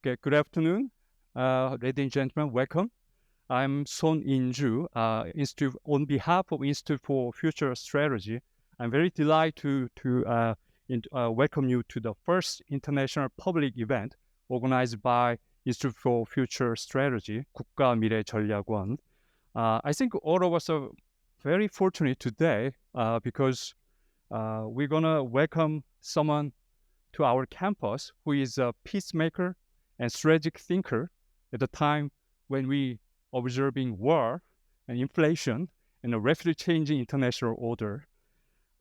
Okay, good afternoon, ladies and gentlemen. Welcome. I'm Son In-ju, on behalf of Institute for Future Strategy. I'm very delighted to welcome you to the first international public event organized by Institute for Future Strategy, 국가미래전략원. I think all of us are very fortunate today because we're gonna welcome someone to our campus who is a peacemaker and strategic thinker at the time when we observing war and inflation and a rapidly changing international order.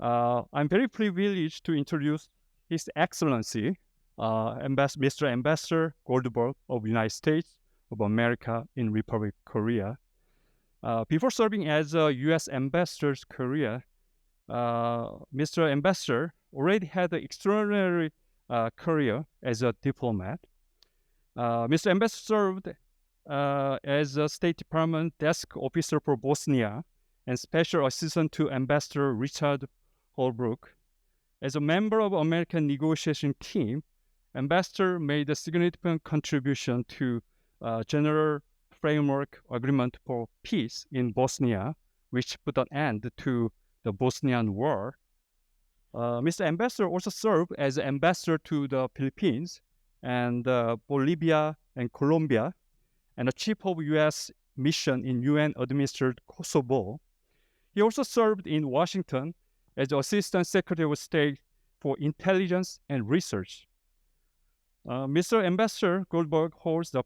I'm very privileged to introduce His Excellency, Mr. Ambassador Goldberg of the United States of America in Republic of Korea. Before serving as a U.S. ambassador to Korea, Mr. Ambassador already had an extraordinary career as a diplomat. Mr. Ambassador served as a State Department desk officer for Bosnia and special assistant to Ambassador Richard Holbrooke. As a member of American negotiation team, Ambassador made a significant contribution to General Framework Agreement for Peace in Bosnia, which put an end to the Bosnian War. Mr. Ambassador also served as ambassador to the Philippines and Bolivia and Colombia, and the chief of U.S. mission in UN-administered Kosovo. He also served in Washington as Assistant Secretary of State for Intelligence and Research. Mr. Ambassador Goldberg holds the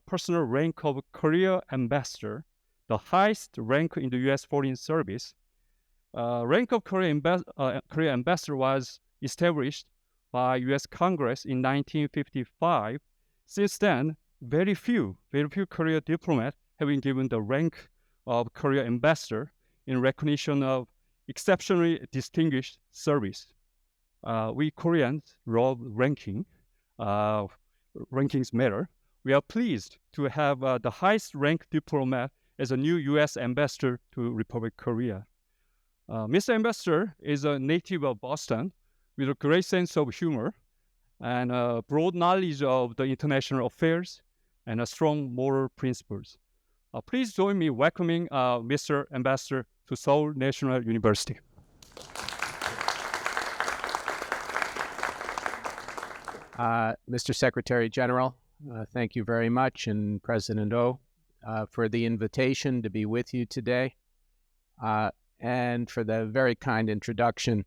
personal rank of Career Ambassador, the highest rank in the U.S. Foreign Service. Rank of Career Ambassador was established by U.S. Congress in 1955. Since then, very few career diplomats have been given the rank of Career Ambassador in recognition of exceptionally distinguished service. We Koreans love ranking. Rankings matter. We are pleased to have the highest ranked diplomat as a new U.S. ambassador to Republic of Korea. Mr. Ambassador is a native of Boston with a great sense of humor and a broad knowledge of the international affairs and a strong moral principles. Please join me welcoming Mr. Ambassador to Seoul National University. Mr. Secretary General, thank you very much, and President Oh, for the invitation to be with you today, and for the very kind introduction.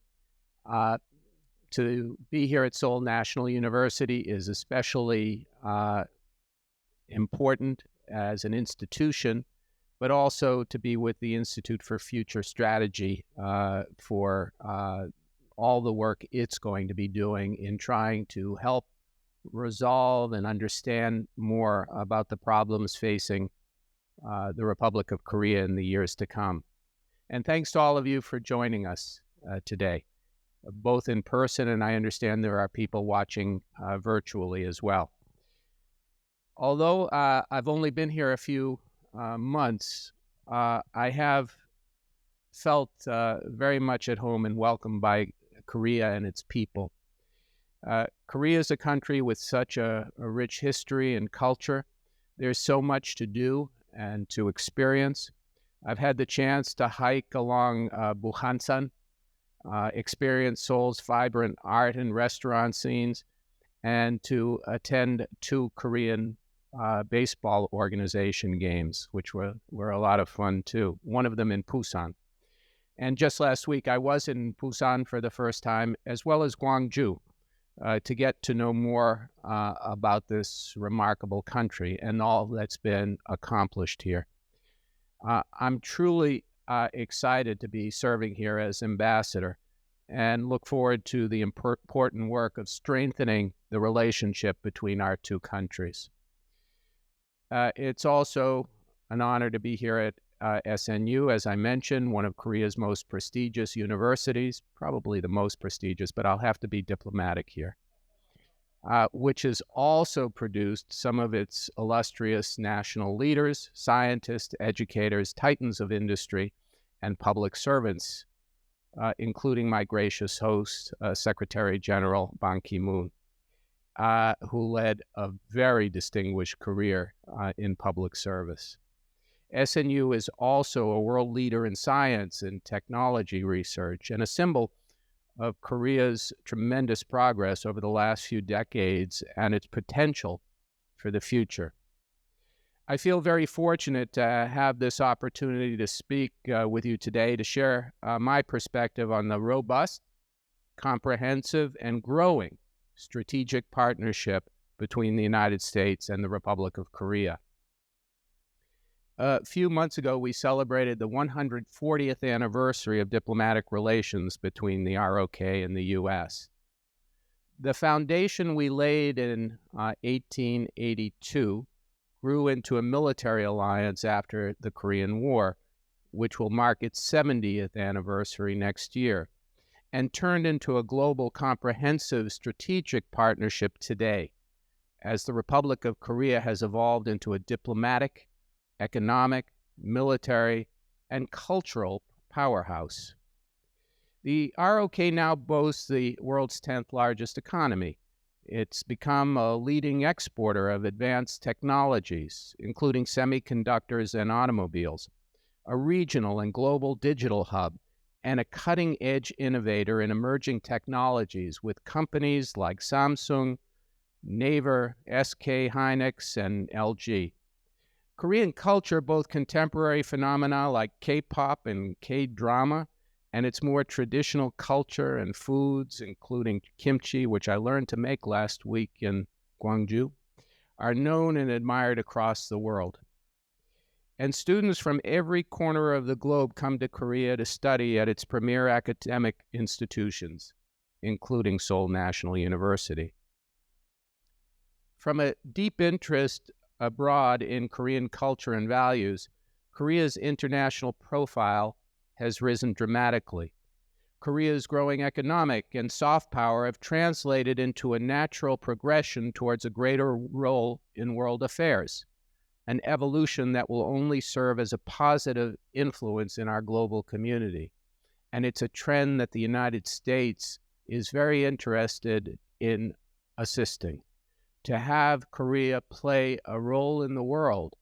To be here at Seoul National University is especially important as an institution, but also to be with the Institute for Future Strategy for all the work it's going to be doing in trying to help resolve and understand more about the problems facing the Republic of Korea in the years to come. And thanks to all of you for joining us today, both in person, and I understand there are people watching virtually as well. Although I've only been here a few months, I have felt very much at home and welcomed by Korea and its people. Korea is a country with such a rich history and culture. There's so much to do and to experience. I've had the chance to hike along Bukhansan, experience Seoul's vibrant art and restaurant scenes, and to attend 2 Korean baseball organization games, which were a lot of fun too, one of them in Busan. And just last week, I was in Busan for the first time, as well as Gwangju, to get to know more about this remarkable country and all that's been accomplished here. I'm truly excited to be serving here as ambassador and look forward to the important work of strengthening the relationship between our 2 countries. It's also an honor to be here at SNU, as I mentioned, one of Korea's most prestigious universities, probably the most prestigious, but I'll have to be diplomatic here, which has also produced some of its illustrious national leaders, scientists, educators, titans of industry, and public servants, including my gracious host, Secretary General Ban Ki-moon. who led a very distinguished career in public service. SNU is also a world leader in science and technology research and a symbol of Korea's tremendous progress over the last few decades and its potential for the future. I feel very fortunate to have this opportunity to speak with you today to share my perspective on the robust, comprehensive, and growing strategic partnership between the United States and the Republic of Korea. A few months ago, we celebrated the 140th anniversary of diplomatic relations between the ROK and the U.S. The foundation we laid in 1882 grew into a military alliance after the Korean War, which will mark its 70th anniversary next year, and turned into a global comprehensive strategic partnership today, as the Republic of Korea has evolved into a diplomatic, economic, military, and cultural powerhouse. The ROK now boasts the world's 10th largest economy. It's become a leading exporter of advanced technologies, including semiconductors and automobiles, a regional and global digital hub, and a cutting-edge innovator in emerging technologies with companies like Samsung, Naver, SK Hynix, and LG. Korean culture, both contemporary phenomena like K-pop and K-drama, and its more traditional culture and foods, including kimchi, which I learned to make last week in Gwangju, are known and admired across the world. And students from every corner of the globe come to Korea to study at its premier academic institutions, including Seoul National University. From a deep interest abroad in Korean culture and values, Korea's international profile has risen dramatically. Korea's growing economic and soft power have translated into a natural progression towards a greater role in world affairs, an evolution that will only serve as a positive influence in our global community. And it's a trend that the United States is very interested in assisting, to have Korea play a role in the world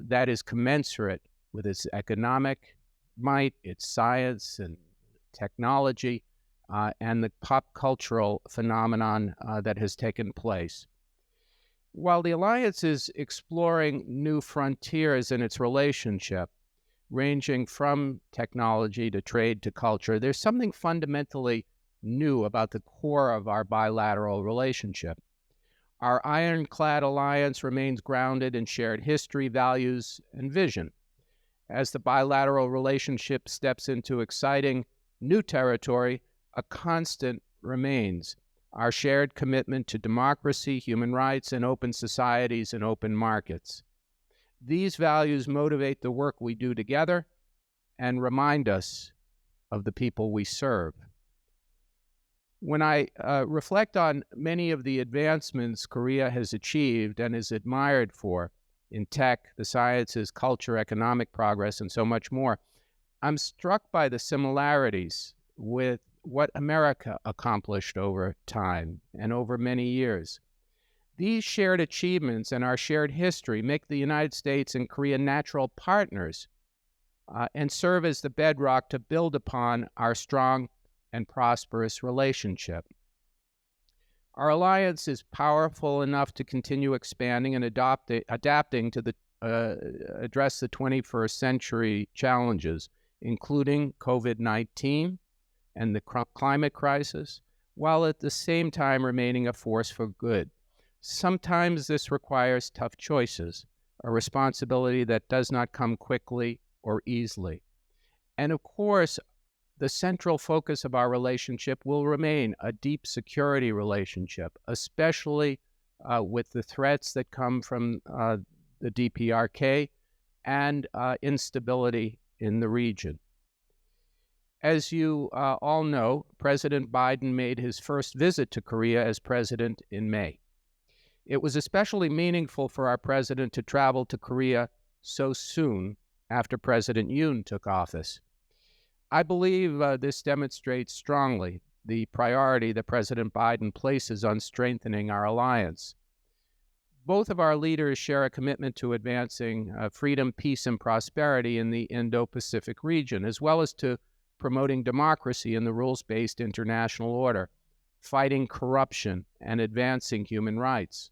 that is commensurate with its economic might, its science and technology, and the pop cultural phenomenon that has taken place. While the alliance is exploring new frontiers in its relationship, ranging from technology to trade to culture, there's something fundamentally new about the core of our bilateral relationship. Our ironclad alliance remains grounded in shared history, values, and vision. As the bilateral relationship steps into exciting new territory, a constant remains: our shared commitment to democracy, human rights, and open societies and open markets. These values motivate the work we do together and remind us of the people we serve. When I reflect on many of the advancements Korea has achieved and is admired for in tech, the sciences, culture, economic progress, and so much more, I'm struck by the similarities with what America accomplished over time and over many years. These shared achievements and our shared history make the United States and Korea natural partners and serve as the bedrock to build upon our strong and prosperous relationship. Our alliance is powerful enough to continue expanding and adapting to address the 21st century challenges, including COVID-19 and the climate crisis, while at the same time remaining a force for good. Sometimes this requires tough choices, a responsibility that does not come quickly or easily. And of course, the central focus of our relationship will remain a deep security relationship, especially with the threats that come from the DPRK and instability in the region. As you all know, President Biden made his first visit to Korea as president in May. It was especially meaningful for our president to travel to Korea so soon after President Yoon took office. I believe this demonstrates strongly the priority that President Biden places on strengthening our alliance. Both of our leaders share a commitment to advancing freedom, peace, and prosperity in the Indo-Pacific region, as well as to promoting democracy in the rules-based international order, fighting corruption, and advancing human rights.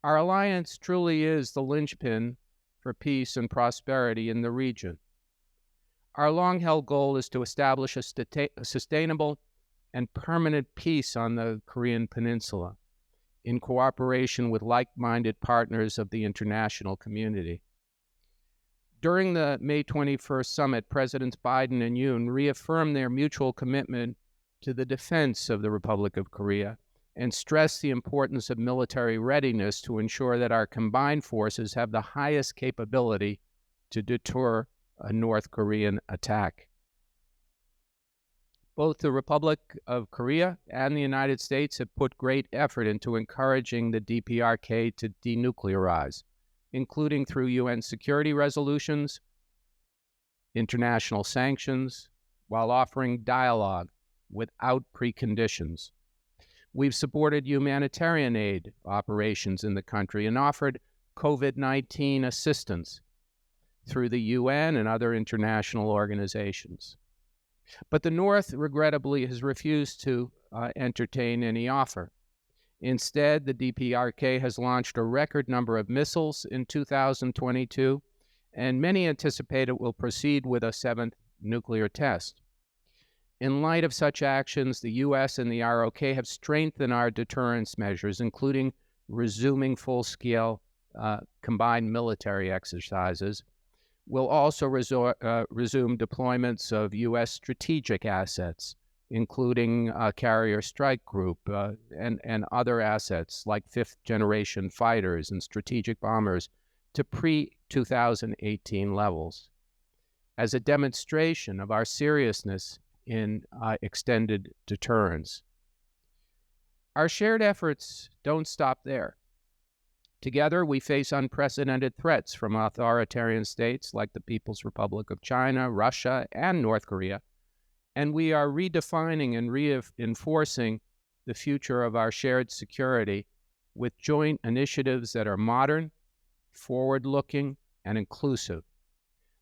Our alliance truly is the linchpin for peace and prosperity in the region. Our long-held goal is to establish a sustainable and permanent peace on the Korean Peninsula, in cooperation with like-minded partners of the international community. During the May 21st summit, Presidents Biden and Yoon reaffirmed their mutual commitment to the defense of the Republic of Korea and stressed the importance of military readiness to ensure that our combined forces have the highest capability to deter a North Korean attack. Both the Republic of Korea and the United States have put great effort into encouraging the DPRK to denuclearize, including through UN security resolutions, international sanctions, while offering dialogue without preconditions. We've supported humanitarian aid operations in the country and offered COVID-19 assistance through the UN and other international organizations. But the North, regrettably, has refused to entertain any offer. Instead, the DPRK has launched a record number of missiles in 2022, and many anticipate it will proceed with a seventh nuclear test. In light of such actions, the U.S. and the ROK have strengthened our deterrence measures, including resuming full-scale combined military exercises. We'll also resume deployments of U.S. strategic assets, including Carrier Strike Group and other assets like fifth-generation fighters and strategic bombers to pre-2018 levels, as a demonstration of our seriousness in extended deterrence. Our shared efforts don't stop there. Together, we face unprecedented threats from authoritarian states like the People's Republic of China, Russia, and North Korea, and we are redefining and reinforcing the future of our shared security with joint initiatives that are modern, forward-looking, and inclusive.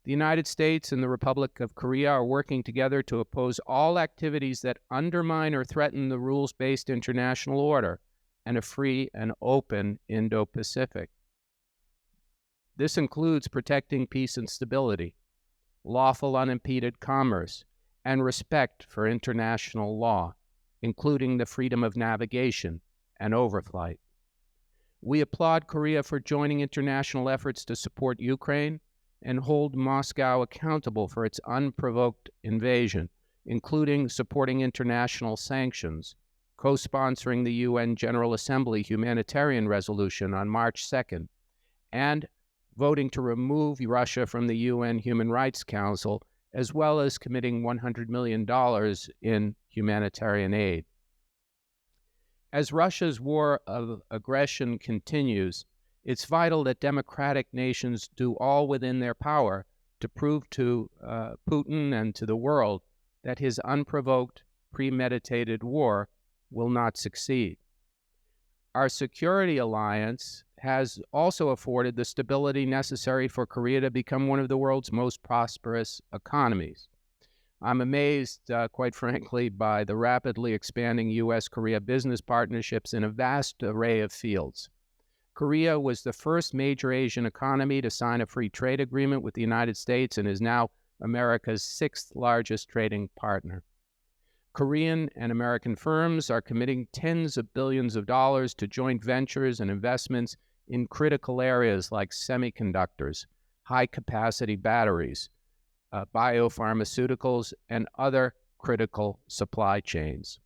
The United States and the Republic of Korea are working together to oppose all activities that undermine or threaten the rules-based international order and a free and open Indo-Pacific. This includes protecting peace and stability, lawful unimpeded commerce, and respect for international law, including the freedom of navigation and overflight. We applaud Korea for joining international efforts to support Ukraine and hold Moscow accountable for its unprovoked invasion, including supporting international sanctions, co-sponsoring the UN General Assembly humanitarian resolution on March 2nd, and voting to remove Russia from the UN Human Rights Council, as well as committing $100 million in humanitarian aid. As Russia's war of aggression continues, it's vital that democratic nations do all within their power to prove to Putin and to the world that his unprovoked, premeditated war will not succeed. Our security alliance has also afforded the stability necessary for Korea to become one of the world's most prosperous economies. I'm amazed, quite frankly, by the rapidly expanding U.S.-Korea business partnerships in a vast array of fields. Korea was the first major Asian economy to sign a free trade agreement with the United States and is now America's sixth largest trading partner. Korean and American firms are committing tens of billions of dollars to joint ventures and investments in critical areas like semiconductors, high-capacity batteries, biopharmaceuticals, and other critical supply chains.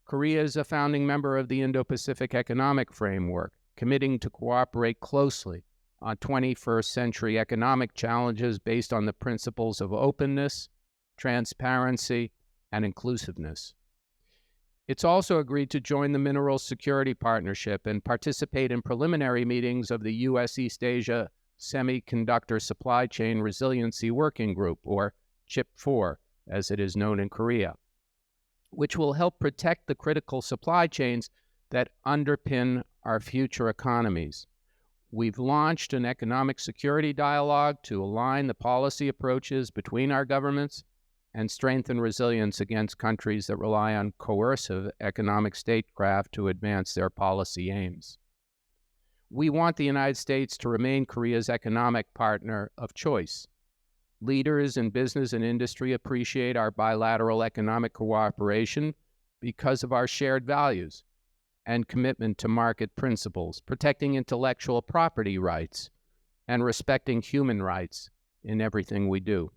Korea is a founding member of the Indo-Pacific Economic Framework, committing to cooperate closely on 21st century economic challenges based on the principles of openness, transparency, and inclusiveness. It's also agreed to join the Minerals Security Partnership and participate in preliminary meetings of the U.S. East Asia Semiconductor Supply Chain Resiliency Working Group, or CHIP-4, as it is known in Korea. which will help protect the critical supply chains that underpin our future economies. We've launched an economic security dialogue to align the policy approaches between our governments and strengthen resilience against countries that rely on coercive economic statecraft to advance their policy aims. We want the United States to remain Korea's economic partner of choice. Leaders in business and industry appreciate our bilateral economic cooperation because of our shared values and commitment to market principles, protecting intellectual property rights, and respecting human rights in everything we do.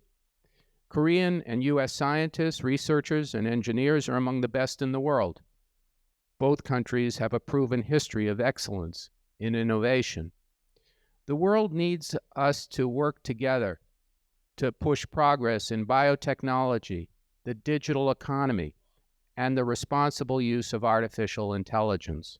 Korean and U.S. scientists, researchers, and engineers are among the best in the world. Both countries have a proven history of excellence in innovation. The world needs us to work together to push progress in biotechnology, the digital economy, and the responsible use of artificial intelligence.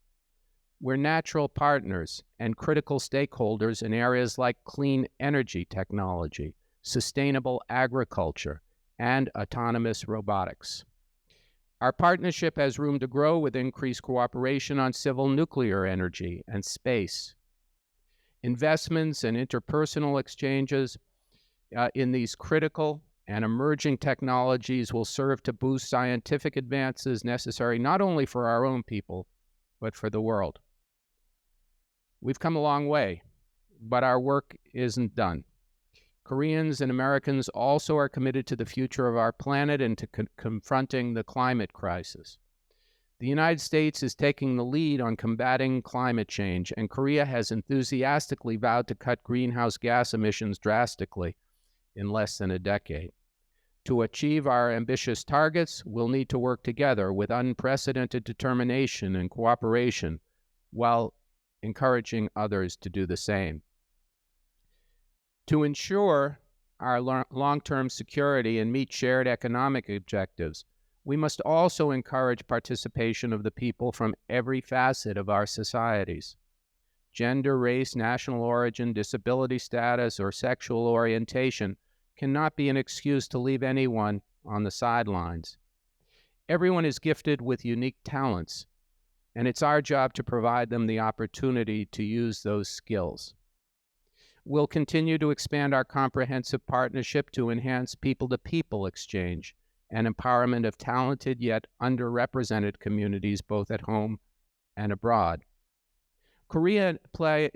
We're natural partners and critical stakeholders in areas like clean energy technology, sustainable agriculture, and autonomous robotics. Our partnership has room to grow with increased cooperation on civil nuclear energy and space. Investments and interpersonal exchanges in these critical and emerging technologies will serve to boost scientific advances necessary not only for our own people, but for the world. We've come a long way, but our work isn't done. Koreans and Americans also are committed to the future of our planet and to confronting the climate crisis. The United States is taking the lead on combating climate change, and Korea has enthusiastically vowed to cut greenhouse gas emissions drastically in less than a decade. To achieve our ambitious targets, we'll need to work together with unprecedented determination and cooperation while encouraging others to do the same. To ensure our long-term security and meet shared economic objectives, we must also encourage participation of the people from every facet of our societies. Gender, race, national origin, disability status, or sexual orientation cannot be an excuse to leave anyone on the sidelines. Everyone is gifted with unique talents, and it's our job to provide them the opportunity to use those skills. We'll continue to expand our comprehensive partnership to enhance people-to-people exchange and empowerment of talented yet underrepresented communities both at home and abroad. Korea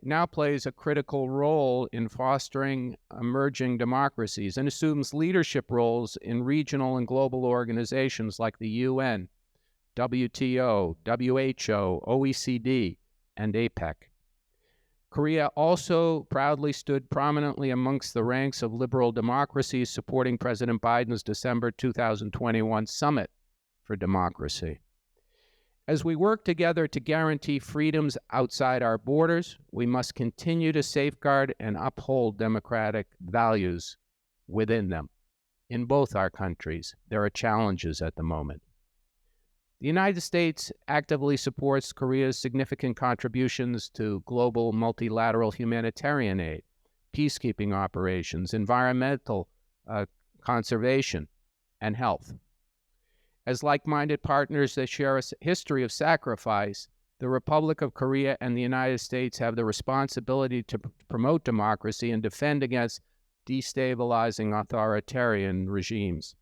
now plays a critical role in fostering emerging democracies and assumes leadership roles in regional and global organizations like the UN, WTO, WHO, OECD, and APEC. Korea also proudly stood prominently amongst the ranks of liberal democracies supporting President Biden's December 2021 Summit for Democracy. As we work together to guarantee freedoms outside our borders, we must continue to safeguard and uphold democratic values within them. In both our countries, there are challenges at the moment. The United States actively supports Korea's significant contributions to global multilateral humanitarian aid, peacekeeping operations, environmental conservation, and health. As like-minded partners that share a history of sacrifice, the Republic of Korea and the United States have the responsibility to promote democracy and defend against destabilizing authoritarian regimes.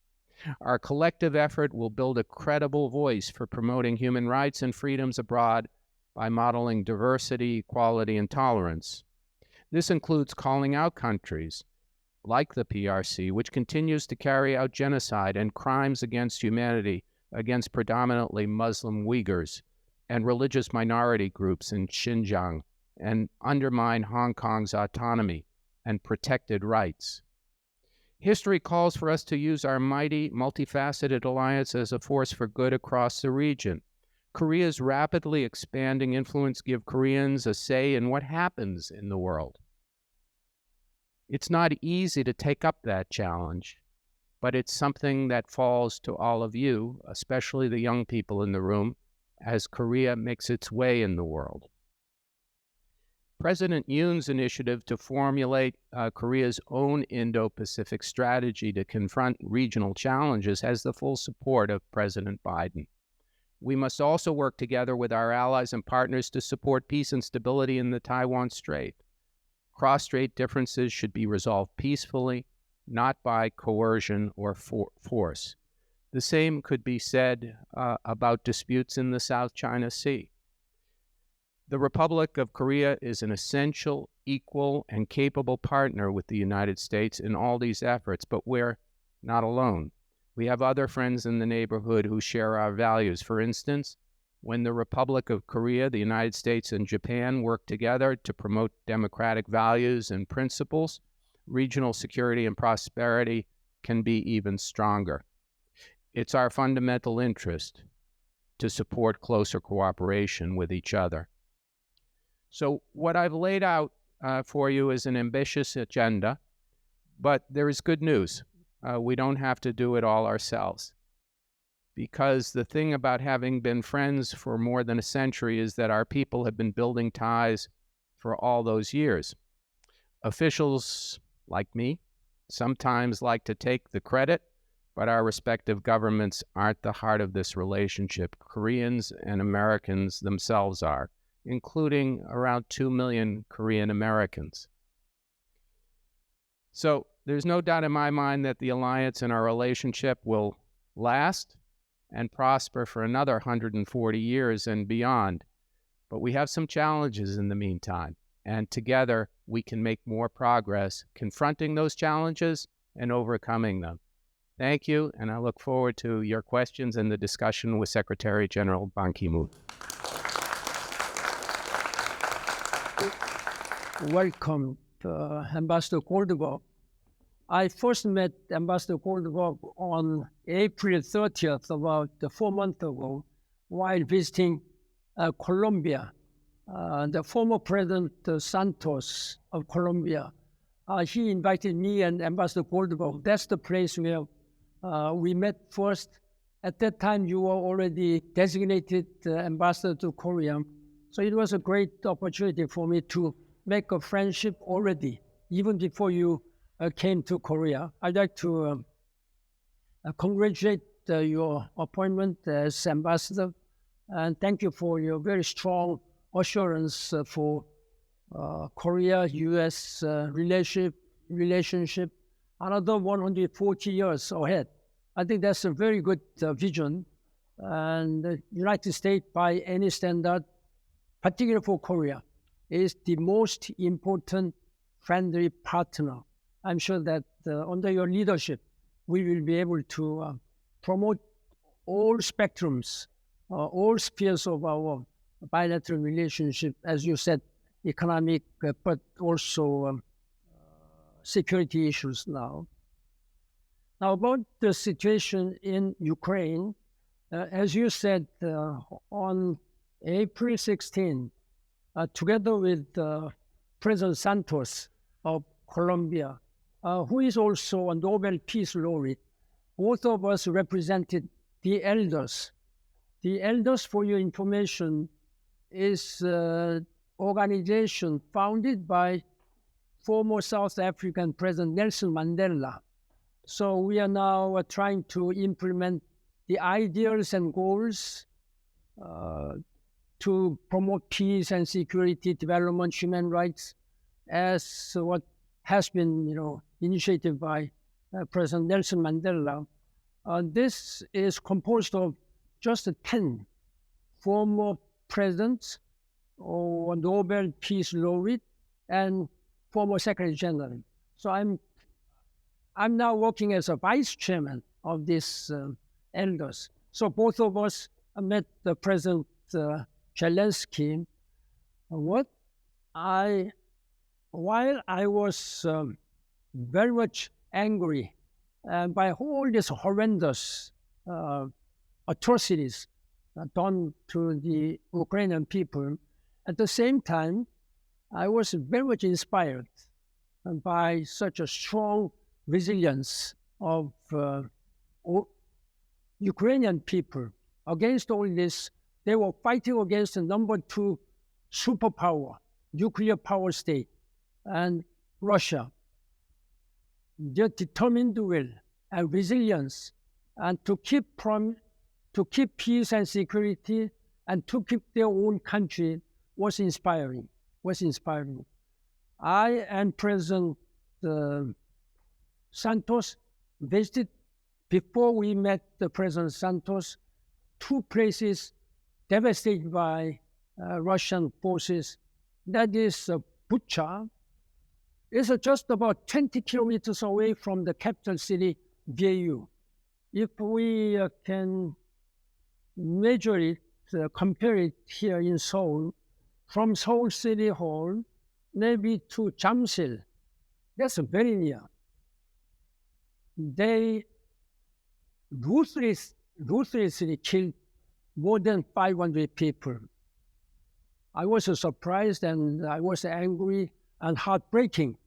Our collective effort will build a credible voice for promoting human rights and freedoms abroad by modeling diversity, equality, and tolerance. This includes calling out countries like the PRC, which continues to carry out genocide and crimes against humanity against predominantly Muslim Uyghurs and religious minority groups in Xinjiang, and undermine Hong Kong's autonomy and protected rights. History calls for us to use our mighty, multifaceted alliance as a force for good across the region. Korea's rapidly expanding influence gives Koreans a say in what happens in the world. It's not easy to take up that challenge, but it's something that falls to all of you, especially the young people in the room, as Korea makes its way in the world. President Yoon's initiative to formulate Korea's own Indo-Pacific strategy to confront regional challenges has the full support of President Biden. We must also work together with our allies and partners to support peace and stability in the Taiwan Strait. Cross-strait differences should be resolved peacefully, not by coercion or force. The same could be said about disputes in the South China Sea. The Republic of Korea is an essential, equal, and capable partner with the United States in all these efforts, but we're not alone. We have other friends in the neighborhood who share our values. For instance, when the Republic of Korea, the United States, and Japan work together to promote democratic values and principles, regional security and prosperity can be even stronger. It's our fundamental interest to support closer cooperation with each other. So what I've laid out for you is an ambitious agenda, but there is good news. We don't have to do it all ourselves. Because the thing about having been friends for more than a century is that our people have been building ties for all those years. Officials like me sometimes like to take the credit, but our respective governments aren't the heart of this relationship. Koreans and Americans themselves are, including around 2 million Korean Americans. So there's no doubt in my mind that the alliance and our relationship will last and prosper for another 140 years and beyond. But we have some challenges in the meantime, and together we can make more progress confronting those challenges and overcoming them. Thank you, and I look forward to your questions and the discussion with Secretary General Ban Ki-moon. Welcome, Ambassador Goldberg. I first met Ambassador Goldberg on April 30th, about 4 months ago, while visiting Colombia. The former President Santos of Colombia, he invited me and Ambassador Goldberg. That's the place where we met first. At that time, you were already designated ambassador to Korea. So it was a great opportunity for me to make a friendship already, even before you came to Korea. I'd like to congratulate your appointment as ambassador, and thank you for your very strong assurance for Korea-U.S. relationship another 140 years ahead. I think that's a very good vision, and the United States, by any standard, particularly for Korea, is the most important friendly partner. I'm sure that under your leadership, we will be able to promote all spectrums, all spheres of our bilateral relationship, as you said, economic, but also security issues now. Now, about the situation in Ukraine, as you said, on April 16, together with President Santos of Colombia, who is also a Nobel Peace Laureate, both of us represented the elders. The elders, for your information, is an organization founded by former South African President Nelson Mandela. So we are now trying to implement the ideals and goals to promote peace and security, development, human rights, as what has been, initiated by President Nelson Mandela. This is composed of just 10 former presidents or Nobel Peace Laureate and former Secretary General. So I'm now working as a vice chairman of these elders. So both of us met the President Zelensky. While I was very much angry by all these horrendous atrocities done to the Ukrainian people, at the same time, I was very much inspired by such a strong resilience of Ukrainian people. Against all this, they were fighting against the number 2 superpower, nuclear power state, and Russia. Their determined will and resilience, and to keep peace and security, and to keep their own country was inspiring. I and President Santos visited, before we met the President Santos, two places devastated by Russian forces. That is Bucha. It's just about 20 kilometers away from the capital city, Vieyu. If we can measure it, compare it here in Seoul, from Seoul City Hall, maybe to Jamsil, that's very near. They ruthlessly killed more than 500 people. I was surprised and I was angry and heartbreaking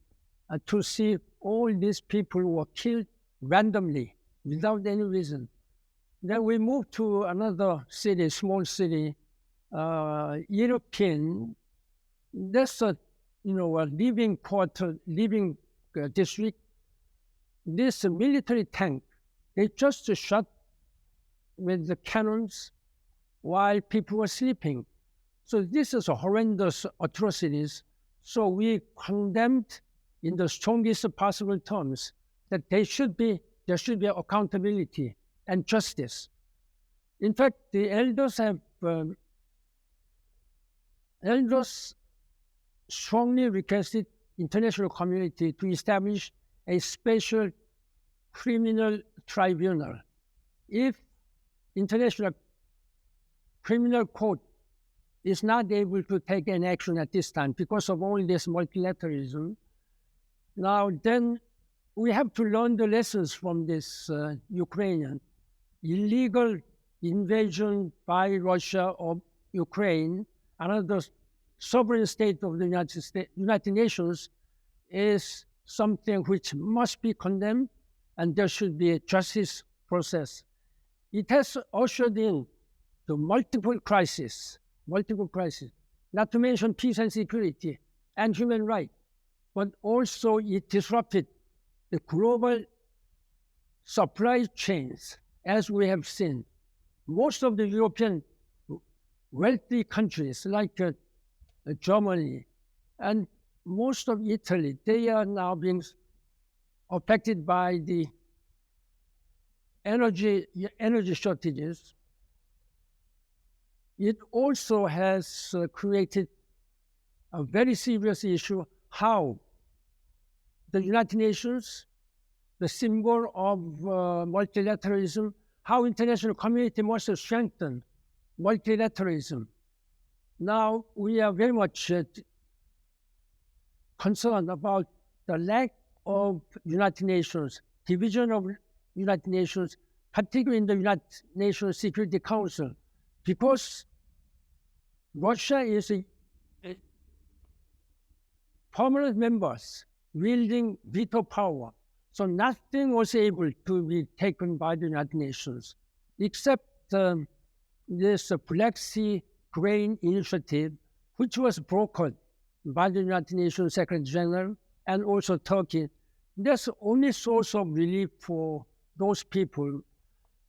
to see all these people who were killed randomly without any reason. Then we moved to another city, small city, European. That's a living quarter, living district. This military tank, they just shot with the cannons while people were sleeping. So this is a horrendous atrocities. So we condemned in the strongest possible terms that there should be accountability and justice. In fact, the elders strongly requested international community to establish a special criminal tribunal. If International Criminal Court is not able to take an action at this time because of all this multilateralism, now then we have to learn the lessons from this Ukrainian illegal invasion by Russia of Ukraine, another sovereign state of the United Nations, is something which must be condemned, and there should be a justice process. It has ushered in the multiple crises, not to mention peace and security and human rights, but also it disrupted the global supply chains, as we have seen. Most of the European wealthy countries like Germany and most of Italy, they are now being affected by the energy shortages. It also has created a very serious issue, how the United Nations, the symbol of multilateralism, how international community must strengthen multilateralism. Now we are very much concerned about the lack of United Nations, division of United Nations, particularly in the United Nations Security Council, because Russia is a permanent members wielding veto power. So nothing was able to be taken by the United Nations, except this Black Sea Grain Initiative, which was brokered by the United Nations Secretary General and also Turkey. That's the only source of relief for those people.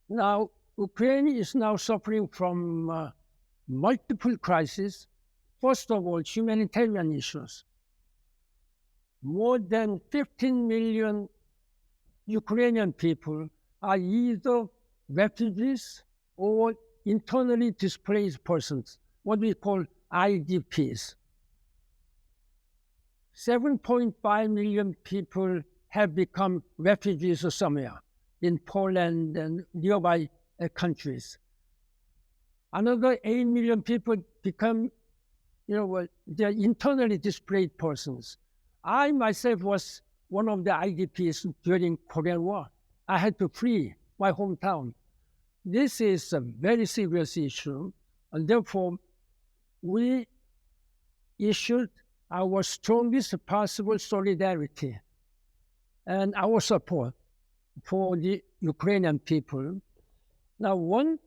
Now, Ukraine is now suffering from multiple crises. First of all, humanitarian issues. More than 15 million Ukrainian people are either refugees or internally displaced persons, what we call IDPs. 7.5 million people have become refugees somewhere in Poland and nearby countries. Another 8 million people become, they're internally displaced persons. I myself was one of the IDPs during Korean War. I had to flee my hometown. This is a very serious issue, and therefore we issued our strongest possible solidarity and our support for the Ukrainian people. Now, one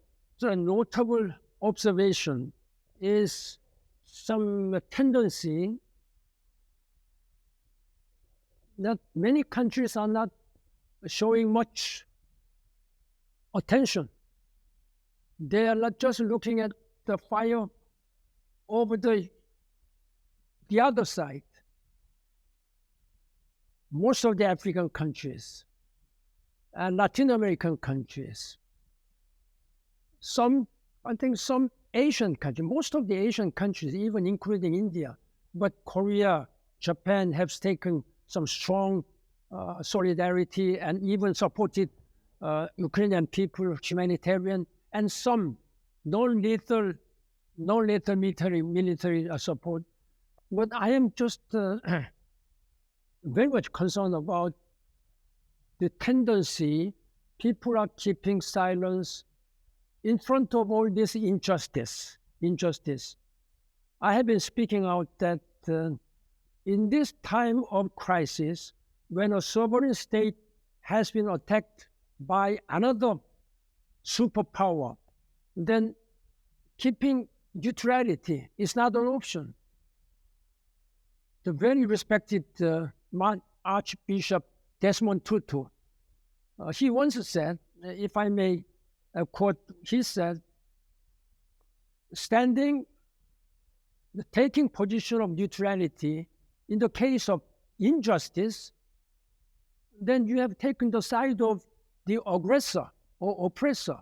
notable observation is some tendency that many countries are not showing much attention. They are not just looking at the fire over the other side. Most of the African countries and Latin American countries, I think some Asian countries, most of the Asian countries, even including India, but Korea, Japan have taken some strong solidarity and even supported Ukrainian people, humanitarian, and some non-lethal military support. But I am just very much concerned about the tendency people are keeping silence in front of all this injustice. I have been speaking out that in this time of crisis, when a sovereign state has been attacked by another superpower, then keeping neutrality is not an option. The very respected Archbishop Desmond Tutu, he once said, if I may quote, he said, taking position of neutrality in the case of injustice, then you have taken the side of the aggressor or oppressor.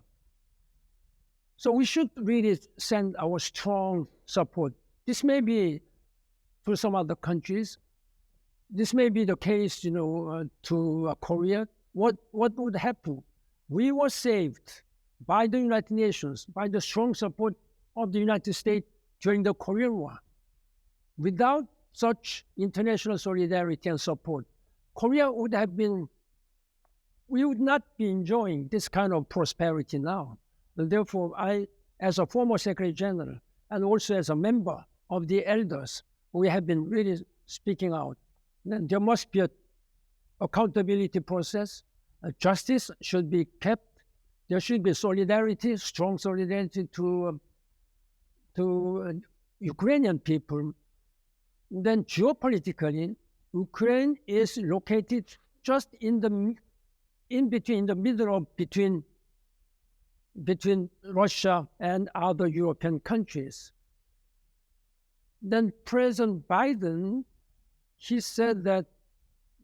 So we should really send our strong support. This may be to some other countries. This may be the case, to Korea. What would happen? We were saved by the United Nations, by the strong support of the United States during the Korean War. Without such international solidarity and support, Korea we would not be enjoying this kind of prosperity now. And therefore, I, as a former Secretary General, and also as a member of the elders, we have been really speaking out. There must be an accountability process. Justice should be kept. There should be solidarity, strong solidarity to Ukrainian people. Then geopolitically, Ukraine is located just between Russia and other European countries. Then President Biden, he said that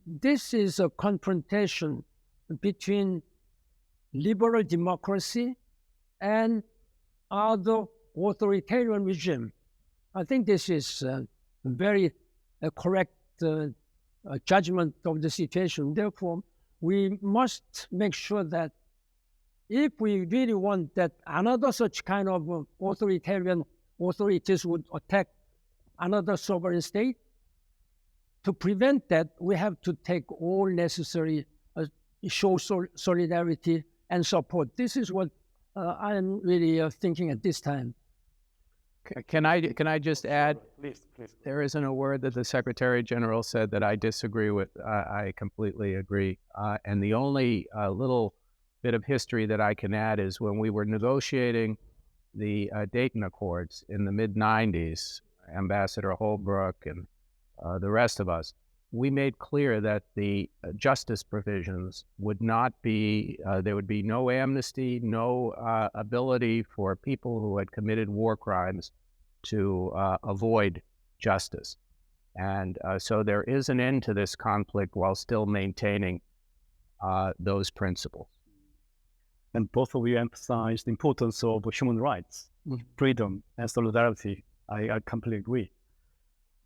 this is a confrontation between liberal democracy and other authoritarian regime. I think this is a very correct judgment of the situation. Therefore, we must make sure that if we really want that another such kind of authoritarian authorities would attack another sovereign state, to prevent that, we have to take all necessary show solidarity and support. This is what I am really thinking at this time. Can I just add? Please. There isn't a word that the Secretary General said that I disagree with. I completely agree. And the only little bit of history that I can add is when we were negotiating the Dayton Accords in the mid-90s, Ambassador Holbrooke and the rest of us, we made clear that the justice provisions would not be, there would be no amnesty, no ability for people who had committed war crimes to avoid justice. And so there is an end to this conflict while still maintaining those principles. And both of you emphasized the importance of human rights, freedom, and solidarity. I completely agree.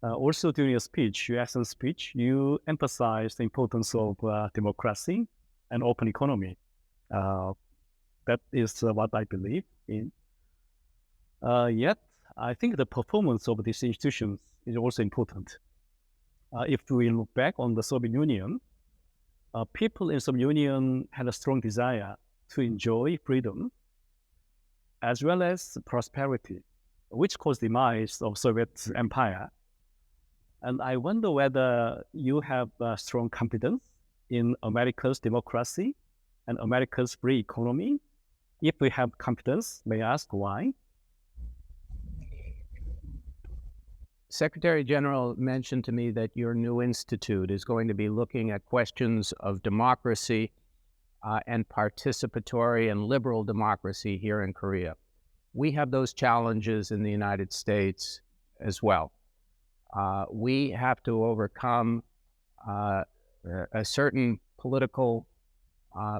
Also, during your speech, your excellent speech, you emphasized the importance of democracy and open economy. That is what I believe in. Yet, I think the performance of these institutions is also important. If we look back on the Soviet Union, people in the Soviet Union had a strong desire to enjoy freedom as well as prosperity, which caused the demise of Soviet Empire. And I wonder whether you have strong confidence in America's democracy and America's free economy. If we have confidence, may I ask why? Secretary General mentioned to me that your new institute is going to be looking at questions of democracy and participatory and liberal democracy here in Korea. We have those challenges in the United States as well. We have to overcome a certain political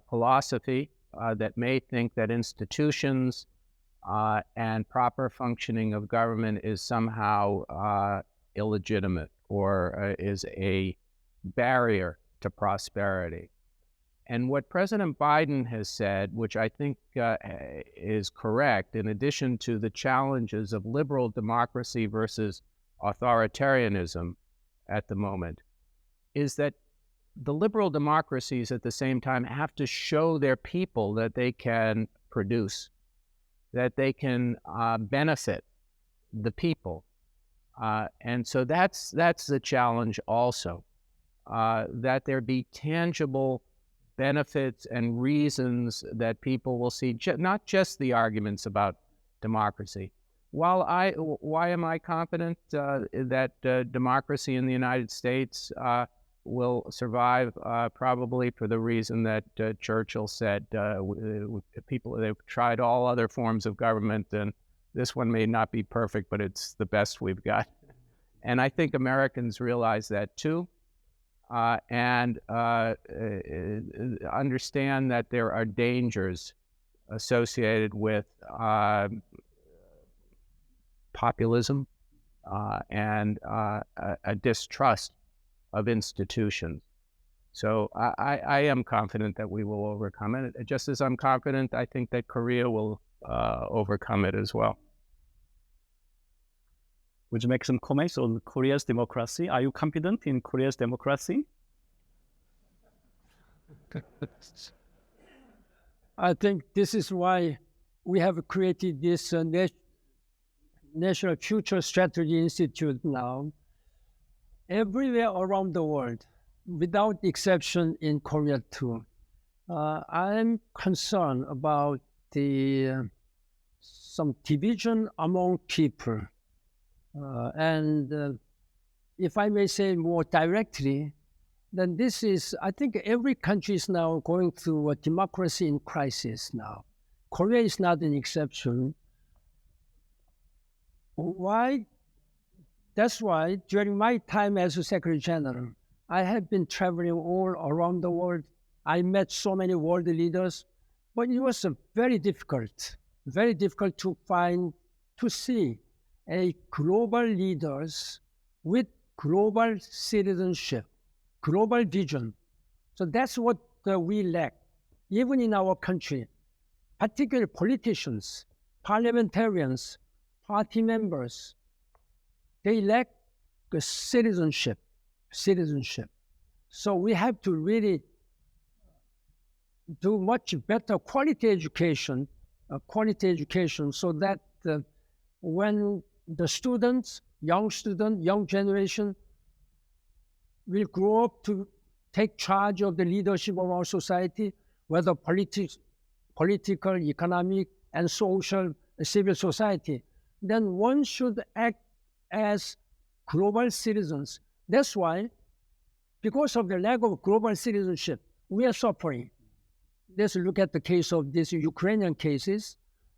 philosophy that may think that institutions and proper functioning of government is somehow illegitimate or is a barrier to prosperity. And what President Biden has said, which I think is correct, in addition to the challenges of liberal democracy versus authoritarianism at the moment, is that the liberal democracies at the same time have to show their people that they can produce, that they can benefit the people. And so that's the challenge also, that there be tangible benefits and reasons that people will see, not just the arguments about democracy. Why am I confident that democracy in the United States will survive? Probably for the reason that Churchill said, people, they've tried all other forms of government, and this one may not be perfect, but it's the best we've got. And I think Americans realize that too. And understand that there are dangers associated with populism and a distrust of institutions. So I am confident that we will overcome it. Just as I'm confident, I think that Korea will overcome it as well. Would you make some comments on Korea's democracy? Are you confident in Korea's democracy? I think this is why we have created this National Future Strategy Institute now. Everywhere around the world, without exception in Korea too, I'm concerned about some division among people. And if I may say more directly, then this is, I think every country is now going through a democracy in crisis now. Korea is not an exception. Why? That's why during my time as a Secretary General, I have been traveling all around the world. I met so many world leaders, but it was very difficult to see a global leaders with global citizenship, global vision. So that's what we lack, even in our country, particularly politicians, parliamentarians, party members. They lack the citizenship. So we have to really do much better quality education so that when the students, young generation will grow up to take charge of the leadership of our society, whether political, economic, and social, civil society, then one should act as global citizens. That's why, because of the lack of global citizenship, we are suffering. Let's look at the case of these Ukrainian cases,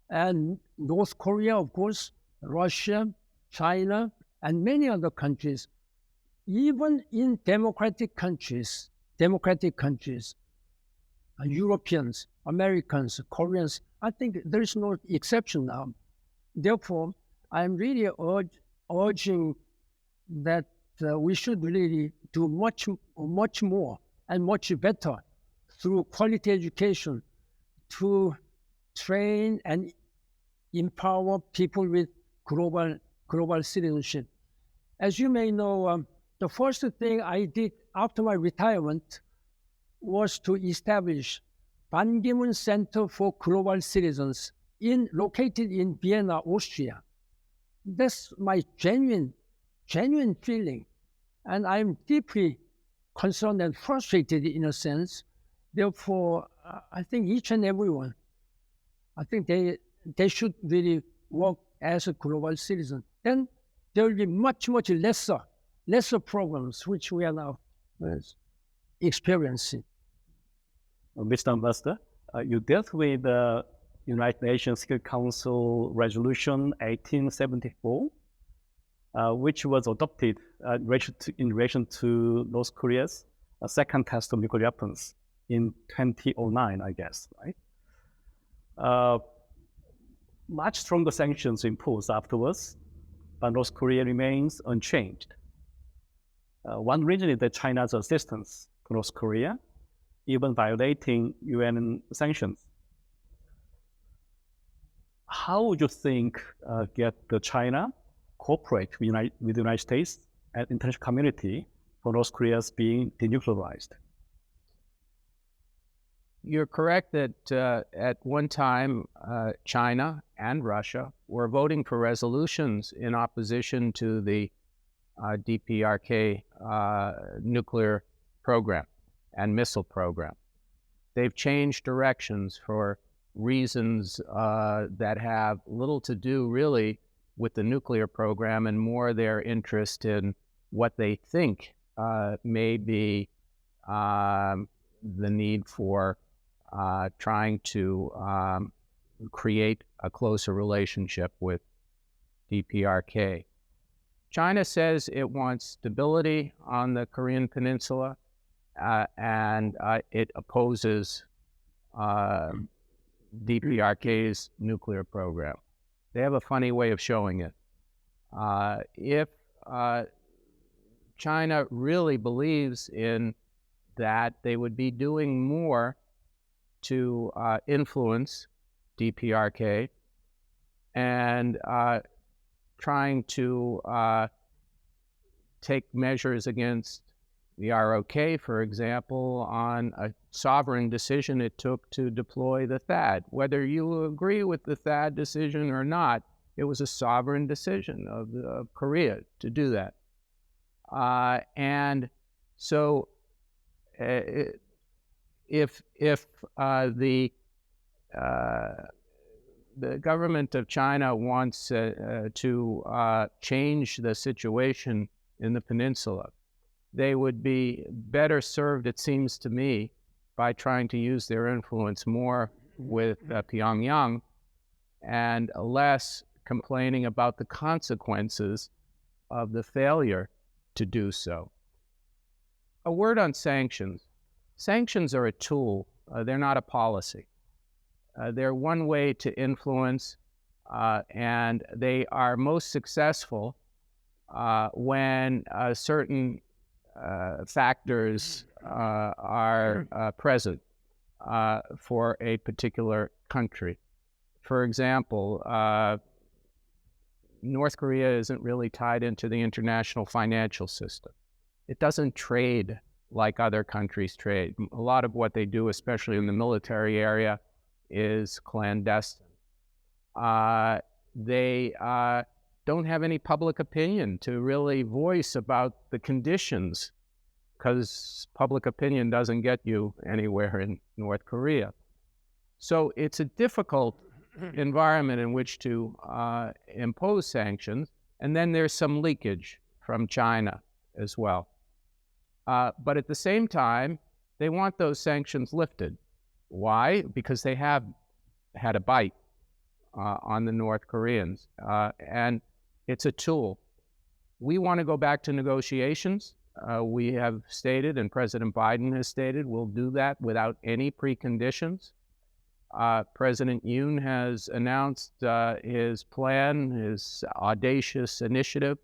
and North Korea, of course, Russia, China, and many other countries. Even in democratic countries, Europeans, Americans, Koreans, I think there is no exception now. Therefore, I'm really urging that we should really do much more and much better through quality education to train and empower people with global citizenship. As you may know, the first thing I did after my retirement was to establish Ban Ki-moon Center for Global Citizens located in Vienna, Austria. That's my genuine feeling. And I'm deeply concerned and frustrated in a sense. Therefore, I think each and everyone, I think they should really work as a global citizen. Then there will be much lesser problems which we are now experiencing. Mr. Ambassador, you dealt with the United Nations Security Council Resolution 1874, which was adopted in relation to North Korea's second test of nuclear weapons in 2009, I guess, right? Much stronger sanctions imposed afterwards, but North Korea remains unchanged. One reason is that China's assistance to North Korea, even violating UN sanctions. How would you think get China cooperate with the United States and international community for North Korea's being denuclearized? You're correct that at one time, China and Russia were voting for resolutions in opposition to the DPRK nuclear program and missile program. They've changed directions for reasons that have little to do really with the nuclear program and more their interest in what they think may be the need for trying to create a closer relationship with DPRK. China says it wants stability on the Korean Peninsula, and it opposes DPRK's nuclear program. They have a funny way of showing it. If China really believes in that, they would be doing more to influence DPRK and trying to take measures against the ROK, for example, on a sovereign decision it took to deploy the THAAD. Whether you agree with the THAAD decision or not, it was a sovereign decision of Korea to do that. And so if the government of China wants to change the situation in the peninsula, they would be better served, it seems to me, by trying to use their influence more with Pyongyang and less complaining about the consequences of the failure to do so. A word on sanctions. Sanctions are a tool. They're not a policy. They're one way to influence, and they are most successful when certain factors are present for a particular country. For example, North Korea isn't really tied into the international financial system. It doesn't trade like other countries trade. A lot of what they do, especially in the military area, is clandestine. They don't have any public opinion to really voice about the conditions, because public opinion doesn't get you anywhere in North Korea. So it's a difficult environment in which to impose sanctions, and then there's some leakage from China as well. But at the same time, they want those sanctions lifted. Why? Because they have had a bite on the North Koreans, and it's a tool. We want to go back to negotiations. We have stated, and President Biden has stated, we'll do that without any preconditions. President Yoon has announced his plan, his audacious initiative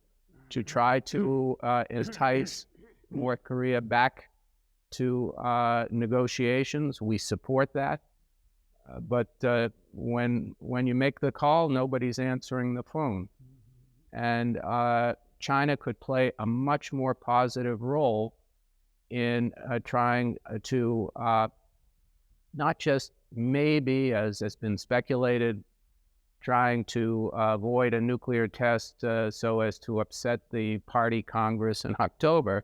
to try to entice North Korea back to negotiations. We support that. But when you make the call, nobody's answering the phone. And China could play a much more positive role in trying to not just maybe, as has been speculated, trying to avoid a nuclear test so as to upset the party Congress in October,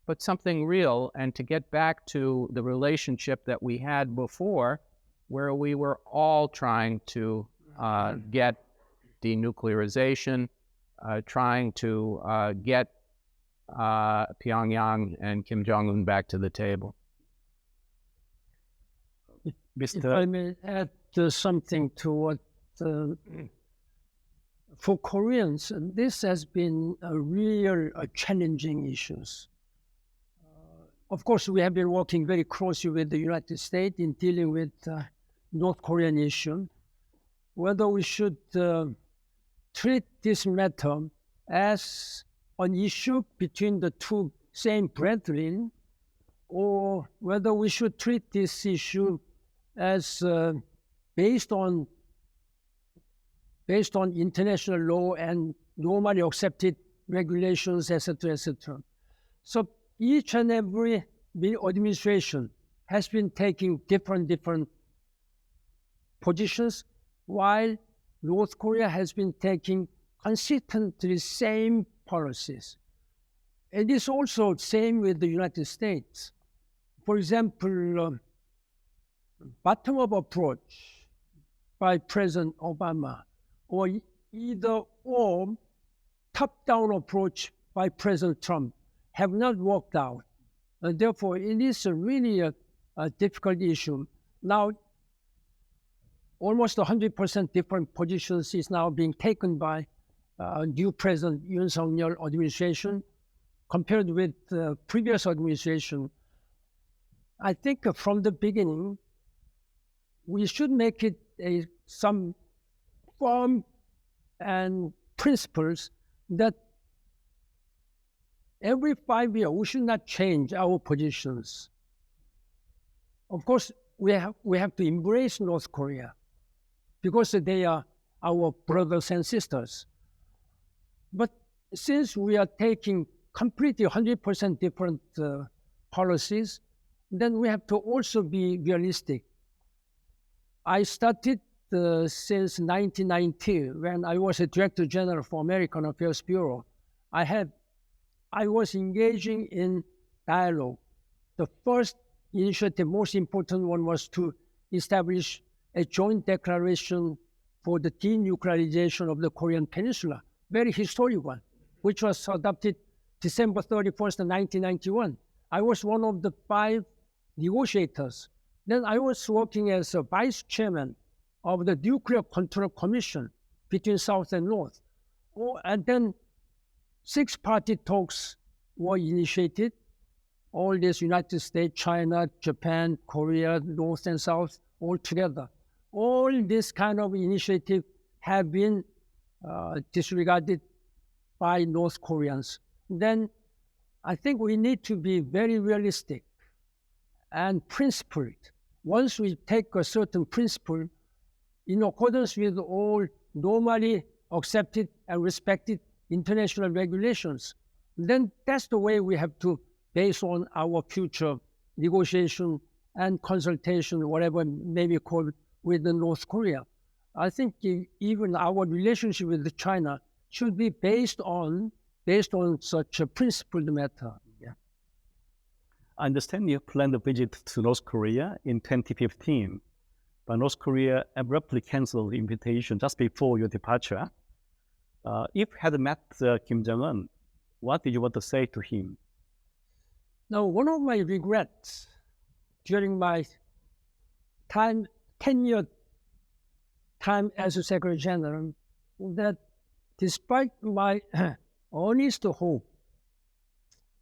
but something real, and to get back to the relationship that we had before, where we were all trying to get denuclearization trying to get Pyongyang and Kim Jong-un back to the table. If I may add something to what, for Koreans, this has been a real challenging issues. Of course, we have been working very closely with the United States in dealing with North Korean issue. Whether we should treat this matter as an issue between the two same brethren, or whether we should treat this issue as based on international law and normally accepted regulations, etc., etc. So each and every administration has been taking different positions, while North Korea has been taking consistently same policies. It is also the same with the United States. For example, bottom-up approach by President Obama, or either or top-down approach by President Trump have not worked out. And therefore, it is really a difficult issue. Now, almost 100% different positions is now being taken by new President Yoon Suk-yeol administration compared with the previous administration. I think from the beginning, we should make it some firm and principles that every 5 years we should not change our positions. Of course, we have to embrace North Korea because they are our brothers and sisters. But since we are taking completely 100% different policies, then we have to also be realistic. I started since 1990 when I was a Director General for American Affairs Bureau. I was engaging in dialogue. The first initiative, most important one, was to establish a joint declaration for the denuclearization of the Korean Peninsula, very historic one, which was adopted December 31st, 1991. I was one of the 5 negotiators. Then I was working as a vice chairman of the Nuclear Control Commission between South and North. And then 6-party talks were initiated. All this United States, China, Japan, Korea, North and South, all together. All this kind of initiative have been disregarded by North Koreans. Then I think we need to be very realistic and principled. Once we take a certain principle in accordance with all normally accepted and respected international regulations, then that's the way we have to base on our future negotiation and consultation, whatever may be called, with the North Korea. I think even our relationship with China should be based on such a principled matter. Yeah. I understand you planned a visit to North Korea in 2015, but North Korea abruptly canceled the invitation just before your departure. If you had met Kim Jong-un, what did you want to say to him? Now, one of my regrets during my 10-year time as a Secretary General, that despite my honest hope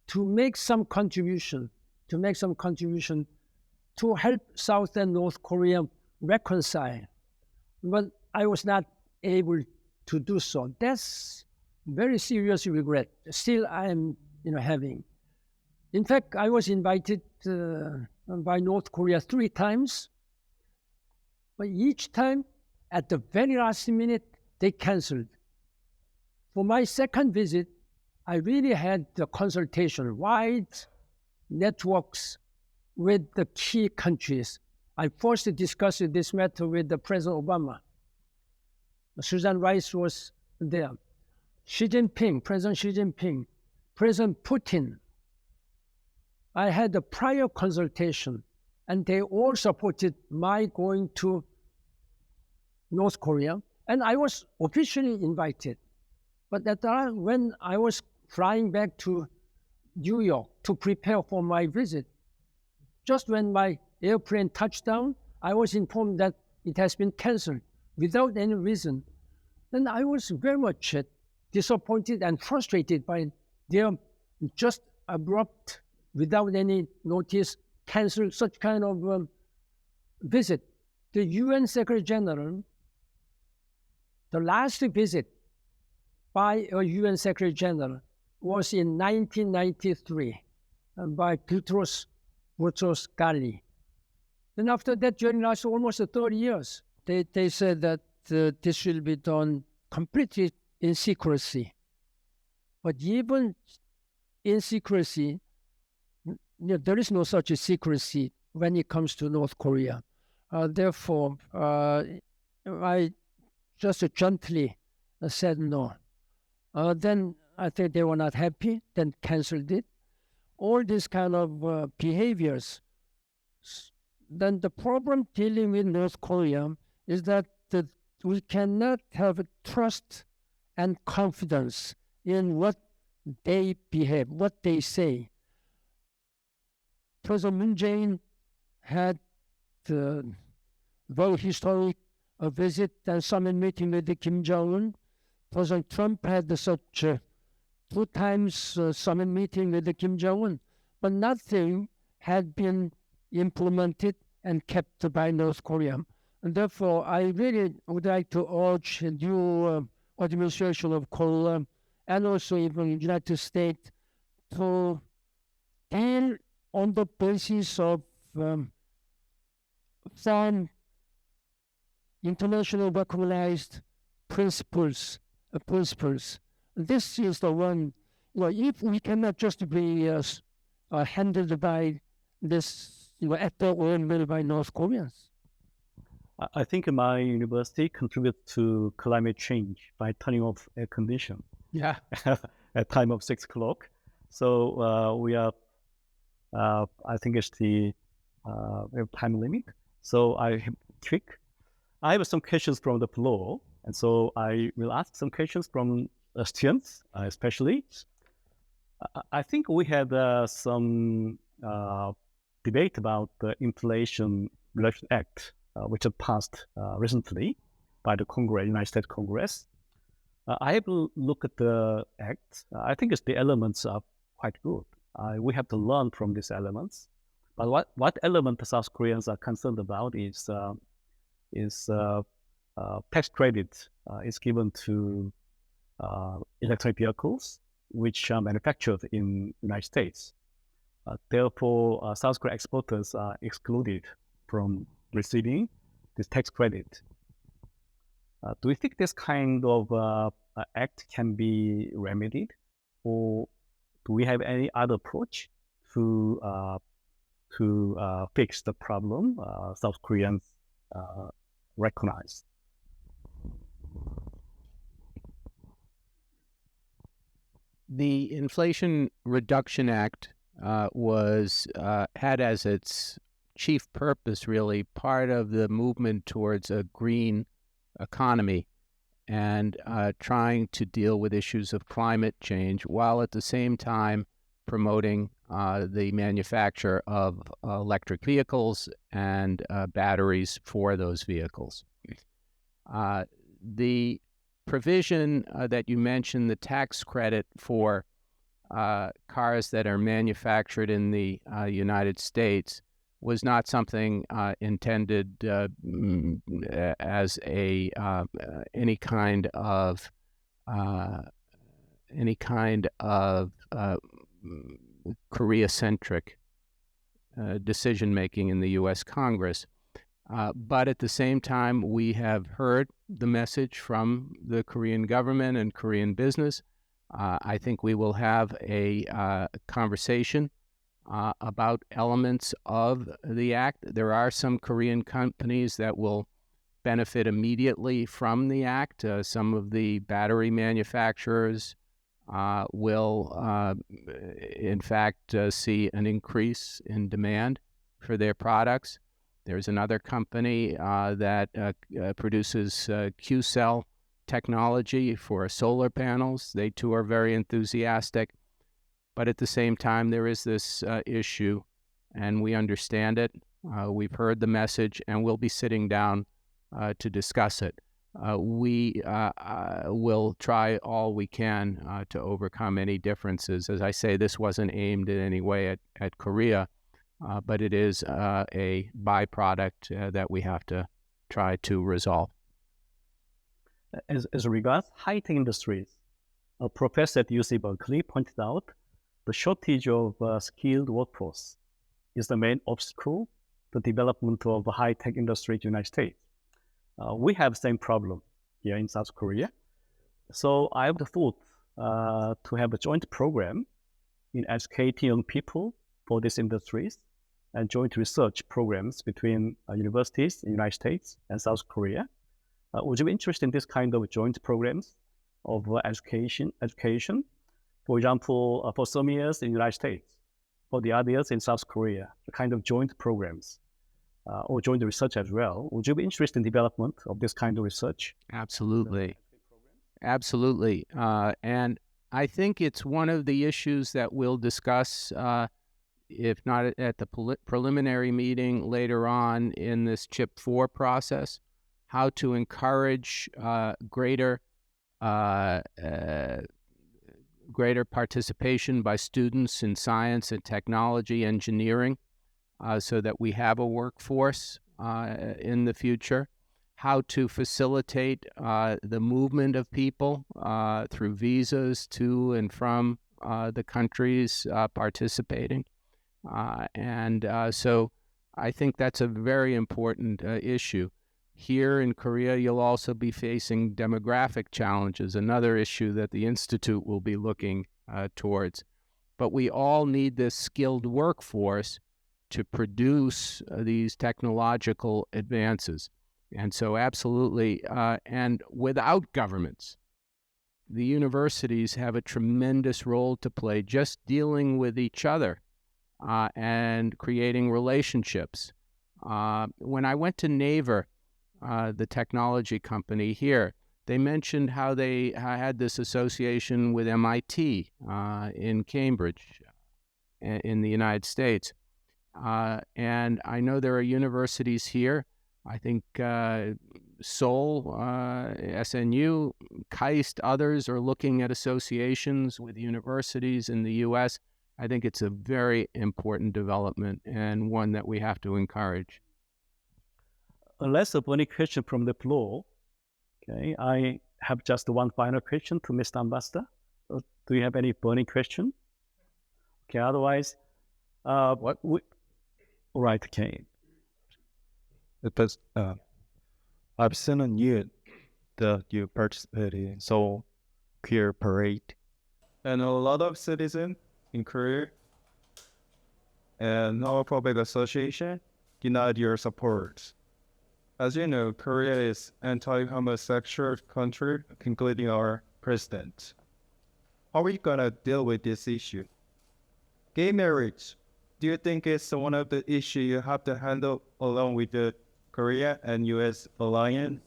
to make some contribution to help South and North Korea reconcile, but I was not able to do so. That's very serious regret. Still, I am having. In fact, I was invited by North Korea 3 times, but each time, at the very last minute, they canceled. For my second visit, I really had the consultation, wide networks with the key countries. I first discussed this matter with the President Obama. Susan Rice was there. President Xi Jinping, President Putin. I had a prior consultation, and they all supported my going to North Korea, and I was officially invited. But at the time, when I was flying back to New York to prepare for my visit, just when my airplane touched down, I was informed that it has been canceled without any reason. Then I was very much disappointed and frustrated by their just abrupt, without any notice, cancel such kind of visit. The UN Secretary General, the last visit by a UN Secretary General was in 1993 by Petros Gali. Then after that journey lasted almost 30 years. They said that this will be done completely in secrecy. But even in secrecy, there is no such a secrecy when it comes to North Korea. Therefore, I just gently said no. Then I think they were not happy, then canceled it. All these kind of behaviors. Then the problem dealing with North Korea is that we cannot have trust and confidence in what they behave, what they say. President Moon Jae-in had the very historic visit and summit meeting with Kim Jong-un. President Trump had such 2 times summit meeting with Kim Jong-un, but nothing had been implemented and kept by North Korea. And therefore, I really would like to urge the new administration of Korea and also even the United States to deal on the basis of some international recognized principles. This is the one, if we cannot just be handled by this, at their own will by North Koreans. I think my university contributes to climate change by turning off air condition. Yeah. At time of 6 o'clock. So we are, I think it's the time limit. So I have some questions from the floor. And so I will ask some questions from students, especially. I think we had some debate about the Inflation Reduction Act, which was passed recently by the Congress, United States Congress. I have to look at the act. I think the elements are quite good. We have to learn from these elements. But what element the South Koreans are concerned about is tax credit is given to electronic vehicles which are manufactured in the United States. Therefore, South Korean exporters are excluded from receiving this tax credit. Do you think this kind of act can be remedied, or do we have any other approach to fix the problem South Koreans recognize? The Inflation Reduction Act had as its chief purpose really part of the movement towards a green economy and trying to deal with issues of climate change while at the same time promoting the manufacture of electric vehicles and batteries for those vehicles. The provision that you mentioned, the tax credit for cars that are manufactured in the United States, was not something intended as any kind of Korea-centric decision-making in the U.S. Congress. But at the same time, we have heard the message from the Korean government and Korean business. I think we will have a conversation about elements of the act. There are some Korean companies that will benefit immediately from the act. Some of the battery manufacturers will, in fact, see an increase in demand for their products. There's another company that produces Q-cell technology for solar panels. They too are very enthusiastic. But at the same time, there is this issue, and we understand it. We've heard the message, and we'll be sitting down to discuss it. We will try all we can to overcome any differences. As I say, this wasn't aimed in any way at Korea, but it is a byproduct that we have to try to resolve. As regards high-tech industries, a professor at UC Berkeley pointed out the shortage of skilled workforce is the main obstacle to the development of high-tech industry in the United States. We have the same problem here in South Korea. So I have the thought to have a joint program in educating young people for these industries and joint research programs between universities in the United States and South Korea. Would you be interested in this kind of joint programs of education? For example, for some years in the United States, for the others in South Korea, the kind of joint programs or joint research as well. Would you be interested in development of this kind of research? Absolutely. Absolutely. And I think it's one of the issues that we'll discuss, if not at the preliminary meeting later on in this CHIP 4 process, how to encourage greater participation by students in science and technology, engineering, so that we have a workforce in the future, how to facilitate the movement of people through visas to and from the countries participating. So I think that's a very important issue. Here in Korea, you'll also be facing demographic challenges, another issue that the Institute will be looking towards. But we all need this skilled workforce to produce these technological advances. And so absolutely, and without governments, the universities have a tremendous role to play just dealing with each other and creating relationships. When I went to NAVER, the technology company here, they mentioned how they had this association with MIT in Cambridge in the United States. And I know there are universities here, I think Seoul, SNU, KAIST, others are looking at associations with universities in the U.S. I think it's a very important development and one that we have to encourage. Unless a burning question from the floor, okay, I have just one final question to Mr. Ambassador. Do you have any burning question? Okay, otherwise, all right, okay. Because I've seen on you that you participated in Seoul Queer Parade, and a lot of citizens in Korea and our public association denied your support. As you know, Korea is anti-homosexual country, including our president. How are you gonna deal with this issue? Gay marriage, do you think it's one of the issues you have to handle along with the Korea and U.S. alliance?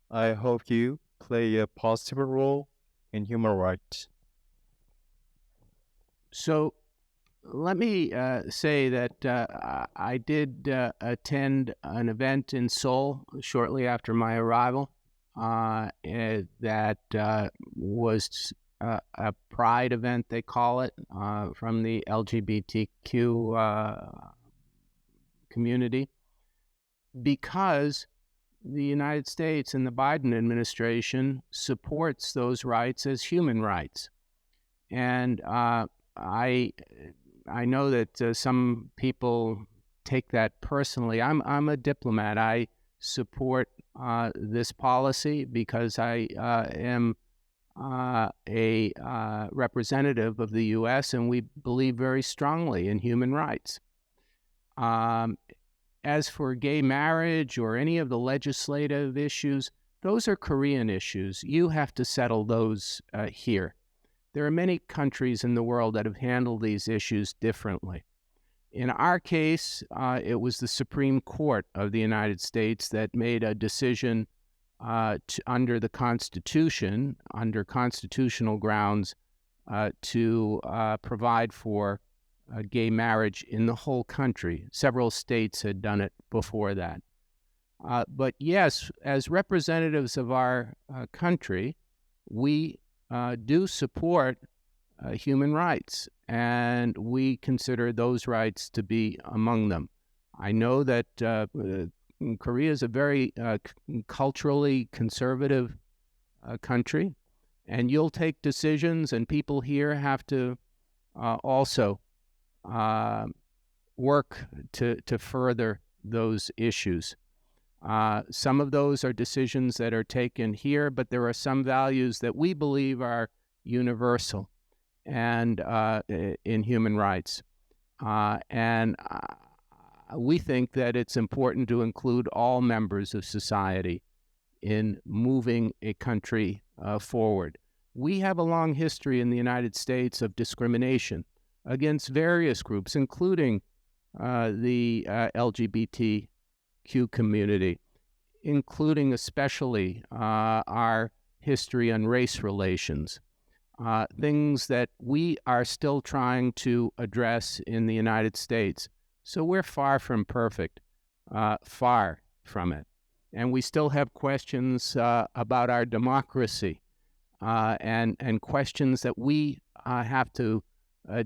I hope you play a positive role in human rights. So let me say that I did attend an event in Seoul shortly after my arrival that was a pride event, they call it, from the LGBTQ community, because the United States and the Biden administration supports those rights as human rights. And I know that some people take that personally. I'm a diplomat. I support this policy because I am a representative of the U.S. and we believe very strongly in human rights. As for gay marriage or any of the legislative issues, those are Korean issues. You have to settle those here. There are many countries in the world that have handled these issues differently. In our case, it was the Supreme Court of the United States that made a decision under the Constitution, under constitutional grounds, to provide for gay marriage in the whole country. Several states had done it before that. But yes, as representatives of our country, we do support human rights, and we consider those rights to be among them. I know that Korea is a very culturally conservative country, and you'll take decisions, and people here have to also work to further those issues. Some of those are decisions that are taken here, but there are some values that we believe are universal and in human rights. And we think that it's important to include all members of society in moving a country forward. We have a long history in the United States of discrimination against various groups, including the LGBTQ community, including especially our history on race relations, things that we are still trying to address in the United States. So we're far from perfect, far from it. And we still have questions about our democracy and questions that we have to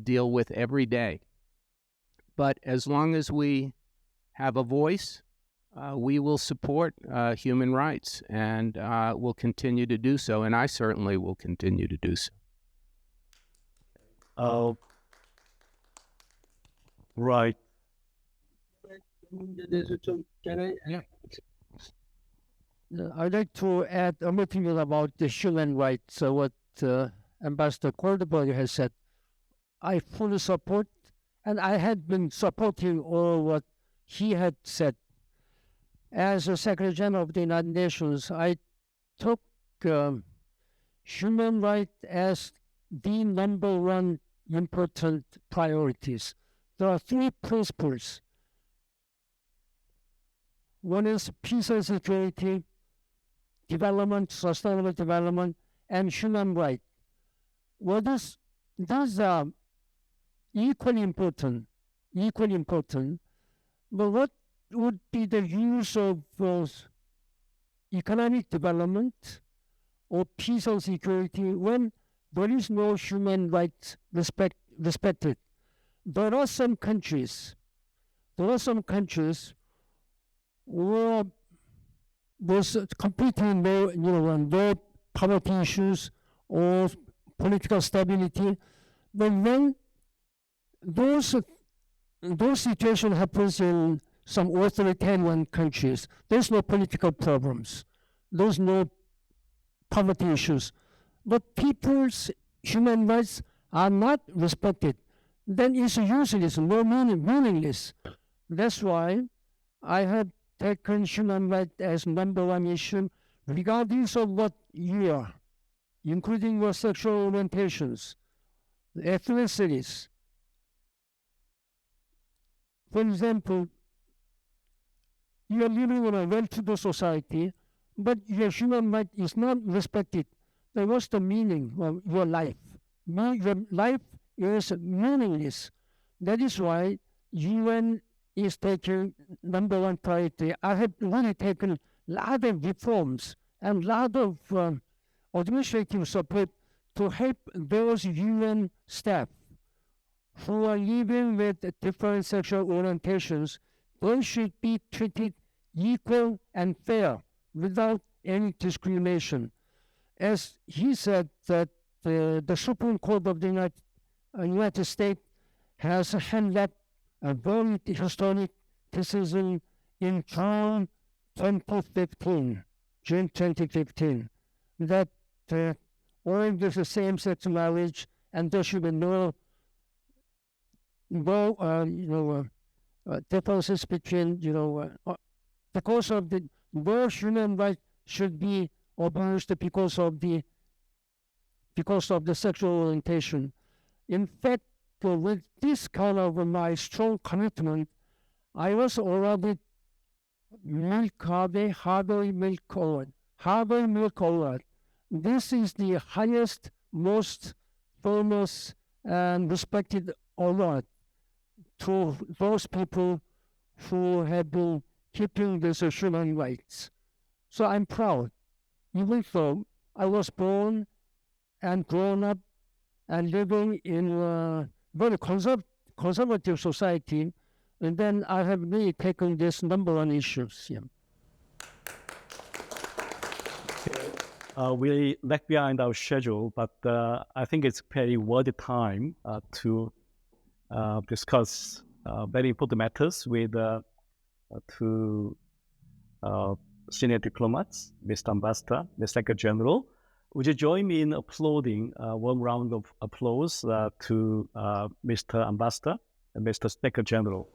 deal with every day. But as long as we have a voice, we will support human rights, and will continue to do so, and I certainly will continue to do so. Right. I'd like to add a little about the human rights, what Ambassador Goldberg has said. I fully support, and I had been supporting all what he had said. As a Secretary General of the United Nations, I took human rights as the number one important priorities. There are three principles. One is peace and security, development, sustainable development, and human rights. Well, those are equally important. But what would be the use of economic development or peace and security when there is no human rights respected? There are some countries where there's completely no poverty issues or political stability. But when those situations happens in some authoritarian countries, there's no political problems, there's no poverty issues, but people's human rights are not respected, then it's useless, meaningless. That's why I have taken human rights as number one issue, regardless of what you are, including your sexual orientations, ethnicities. For example, you are living in a well-to-do society, but your human right is not respected. Then what's the meaning of your life? Your life is meaningless. That is why UN is taking number one priority. I have really taken a lot of reforms and a lot of administrative support to help those UN staff who are living with different sexual orientations. They should be treated equal and fair without any discrimination. As he said, that the Supreme Court of the United States has handled a very historic decision in June 2015, that all this is same-sex marriage, and there should be no differences between, because of the no human rights should be abused because of the sexual orientation. In fact, therefore, with this kind of my strong commitment, I was awarded Harvey Milk Award. This is the highest, most famous and respected award to those people who have been keeping these human rights. So I'm proud, even though I was born and grown up and living in a very conservative society, and then I have really taken this number one issues. Yeah. We lag behind our schedule, but I think it's very worthy time to discuss very important matters with two senior diplomats, Mr. Ambassador, the Secretary General. Would you join me in applauding one round of applause to Mr. Ambassador and Mr. Secretary General?